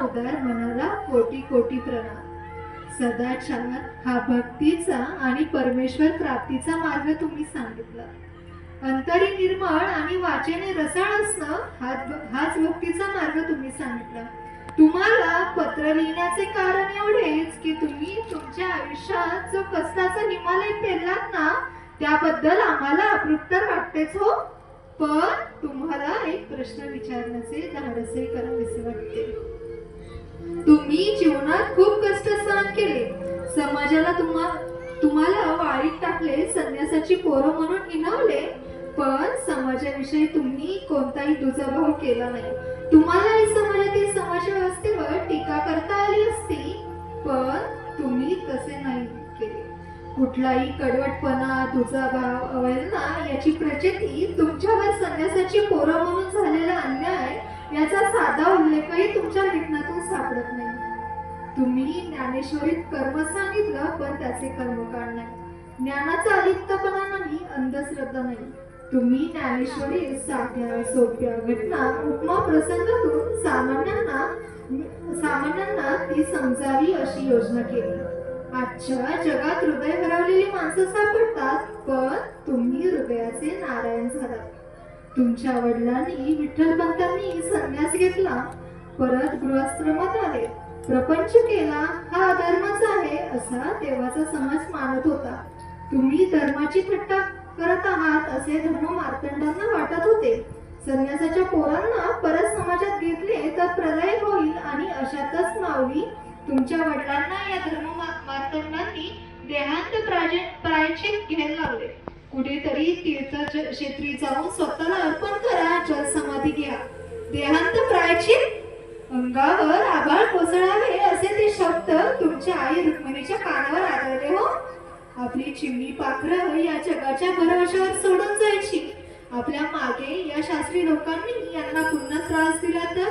उदार मनाला कोटी कोटी प्रणाम. सदाचार हा भक्तीचा आणि परमेश्वर प्राप्तीचा मार्ग तुम्ही सांगितला. अंतरी निर्मळ आणि वाचेने रसाळ असणं हाच भक्तीचा मार्ग तुम्ही सांगितला. तुम्हाला पत्र लिहिण्याचे कारण एवढेच की तुम्ही तुमच्या आयुष्यात जो कष्टाचा हिमालय पेरलात ना, त्याबद्दल आम्हाला अतृप्तर वाटतेच हो. पण तुम्हाला एक प्रश्न विचारण्याचे धाडसही करावेसे वाटते. तुम्ही जीवनात खूप कष्ट सहन केले, समाजाला तुम्हाला वाळीत टाकले, संन्यासाची पोरं म्हणून हिणवले, पण समाजाविषयी तुम्ही कोणताही दुजाभाव केला नाही. तुम्हाला समाजातील समाज व्यवस्थेवर टीका करता आली असती, पण तुम्ही तसे नाही केले. कुठलाही कडवटपणा, दुजाभाव, अवहेलना याची प्रचिती, तुमच्यावर संन्यासाची पोरं म्हणून झालेला अन्याय याचा साधा उल्लेखही तुमच्या लेखनातून सापडत नाही. तुम्ही ज्ञानेश्वरीत कर्म सांगितलं, पण त्याचे कर्मकांड नाही. ज्ञानाचा अलिप्तपणा नाही, अंधश्रद्धा नाही. तुम्ही ज्ञानेश्वरीत साध्या सोप्या घटना उपमा प्रसंगातून सामान्यांना ती समजावी अशी योजना केली. आजच्या जगात हृदय हरवलेली माणसं सापडतात, पण तुम्ही हृदयाचे नारायण झालात. तुमच्या वडिलांनी विठ्ठलपंतांनी संन्यास घेतला, परत गृहस्थाश्रमात आले, प्रपंच केला, हा अधर्मच आहे असा तेव्हाचा समाज मानत होता. तुम्ही धर्माची थट्टा करत आहात असे धर्म मार्तंडांना वाटत होते. संन्यासाच्या पोरांना परत समाजात घेतले तर प्रलय होईल आणि अशातच माऊली तुमच्या वडिलांना या धर्म मार्तंडांनी देहांत प्रायश्चित घ्यायला लावले. कुठेतरी तीर्थक्षेत्री जाऊन स्वतःला अर्पण करा, जल समाधी घ्या. देहांत प्रायश्चित, अंगावर आभाळ कोसळावे असे ते शब्द तुमच्या आई रुक्मिणीच्या कानावर आदळले हो. आपली चिमणी पाखरं या जगाच्या भरवशावर सोडून जायची. आपल्या मागे या शास्त्री लोकांनी यांना पुन्हा त्रास दिला तर?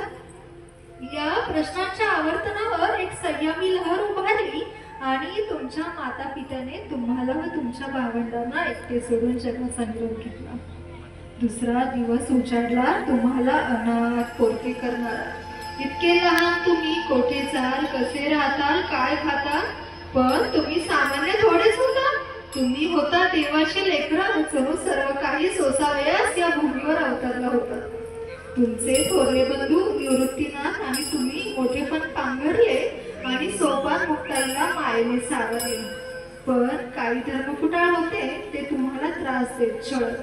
या प्रश्नांच्या आवर्तनावर एक संयमी लहर उभारली आणि तुमच्या माता पित्याने तुम्हाला व तुमच्या भावंडांना एकटे सोडून जगाचा निरोप घेतला. दुसरा दिवस उजाडला, तुम्हाला अनाथ पोरके करणारा. इतके लहान तुम्ही, कोठे जाल, कसे राहताल, काय खाताल, पण तुम्ही सामान्य थोडेच होता. तुम्ही होता देवाचे लेकरं, जणू सर्व काही सोसावयास या भूमीवर अवतरला होता. तुमचे थोरले बंधू निवृत्तीनाथ आणि तुम्ही मोठेपण पांघरले आणि सोपान मुक्ताईला मायेने सावरले. पण काही धर्मकुटाळ होते, ते तुम्हाला त्रास देत छळत.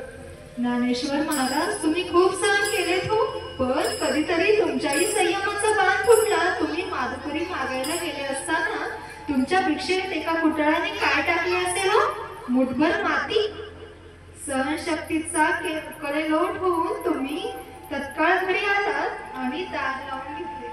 ज्ञानेश्वर महाराज, तुम्ही खूप सहन केलेत हो, पण कधीतरी तुमच्याही संयमाचा बाण फुटला. तुम्ही माधुकरी मागायला गेले असताना तुमच्या भिक्षेत एका कुटाळाने काय टाकले असेल हो? मुठभर माती. सहनशक्तीचा कडेलोट होऊन तुम्ही तत्काळ घरी आलात आणि दार लावून घेतले.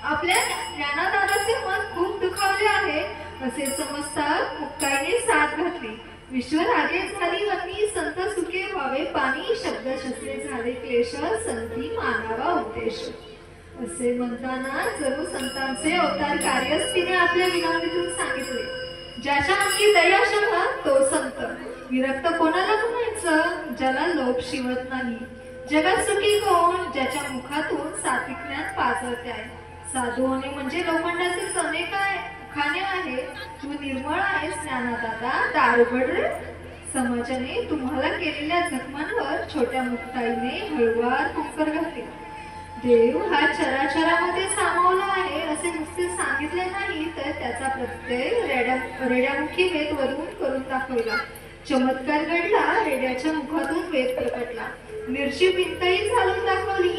आपल्या ज्ञानादाराचे मन खूप दुखावले आहे असे समजता मुक्ताईने साथ घातली. विश्वर आगे झाली वनी, संत सुखे व्हावे पाणी, शब्द शस्त्रे झाले क्लेश, संती मानावा उद्देश. असे म्हणताना जणू संतांचे अवतार कार्यच तिने आपल्या विनवणीतून सांगितले. ज्याच्या अंगी दया क्षमा तो संत. विरक्त कोणाला म्हणायचं? ज्याला लोभ शिवत नाही. जगात सुखी कोण? ज्याच्या मुखातून सात्विक ज्ञान पाझरते आहे. साधू होणे म्हणजे लोखंडाचे सने काय खाणे आहे. तू निर्मळ आहेस ज्ञानदाता, दार उघड रे. समाजाने तुम्हाला केलेल्या जखमांवर छोट्या मुक्ताईने हळूवार कुंकर घातले. देव हा चराचरामध्ये सामावला आहे असे नुसते सांगितले नाही, तर त्याचा प्रत्यय रेड्यामुखी वेद वरून करून दाखवला. चमत्कार घडला, रेड्याच्या मुखातून वेद प्रकटला. मिरची भिंतही चालून दाखवली.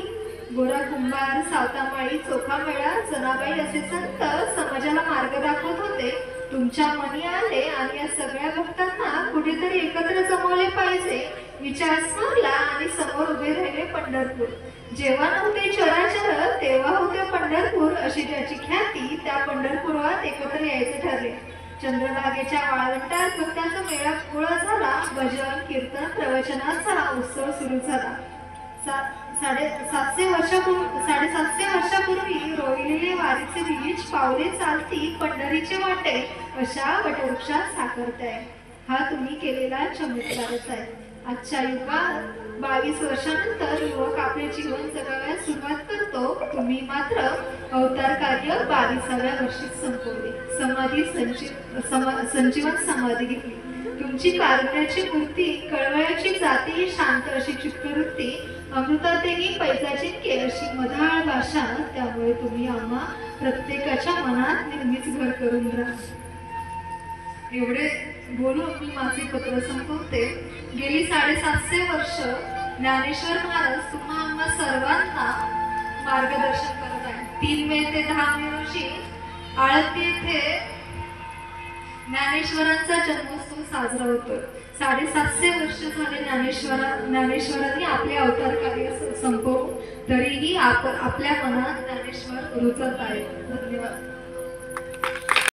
गोरा कुंभार, सावतामाळी, चोखामेळा, जनाबाई असे संत समाजाला मार्ग दाखवत होते. तुमच्या मनी आले आणि या सगळ्या भक्तांना कुठेतरी एकत्र जमवले पाहिजे विचार स्मरला आणि समोर उभे राहिले पंढरपूर. जेव्हा नव्हते चराचर तेव्हा होते पंढरपूर अशी ज्याची ख्याती, त्या पंढरपुरात एकत्र यायचे ठरले. चंद्रभागेच्या वाळवंटात भक्तांचा मेळा गोळा झाला. भजन, कीर्तन, प्रवचनाचा हा उत्सव सुरू झाला. 750 वर्षापूर्वी रोविलेले वारीचे बीज पावले चालती पंढरीचे वाटे अशा वटवृक्षात साकारताय. हा तुम्ही केलेला चमत्कारच आहे. आजच्या युगात 22 वर्षानंतर युवक आपले जीवन जगायला सुरुवात करतो. तुम्ही मात्र अवतार कार्य 22व्या वर्षीच संपवले. संजीवन समाधी घेतली. तुमची कारुण्याची मूर्ती, कळवळ्याची जाती, शांत अशी चित्तवृत्ती, अमृतातेनी पैजाची अशी मधाळ भाषा, त्यामुळे तुम्ही आम्हा प्रत्येकाच्या मनात नेहमीच घर करून राहा. एवढे बोलून मी माझे पत्र संपवते. गेली 750 वर्ष ज्ञानेश्वर महाराज तुम्हा आम्हा सर्वांना मार्गदर्शन करत आहे. 3 मे ते 10 मे रोजी आळंदी येथे ज्ञानेश्वरांचा जन्मोत्सव साजरा होतोय. 750 वर्ष झाले ज्ञानेश्वरांनी आपले अवतार कार्य संपवून, तरीही आपल्या मनात ज्ञानेश्वर रुजत आहे. धन्यवाद.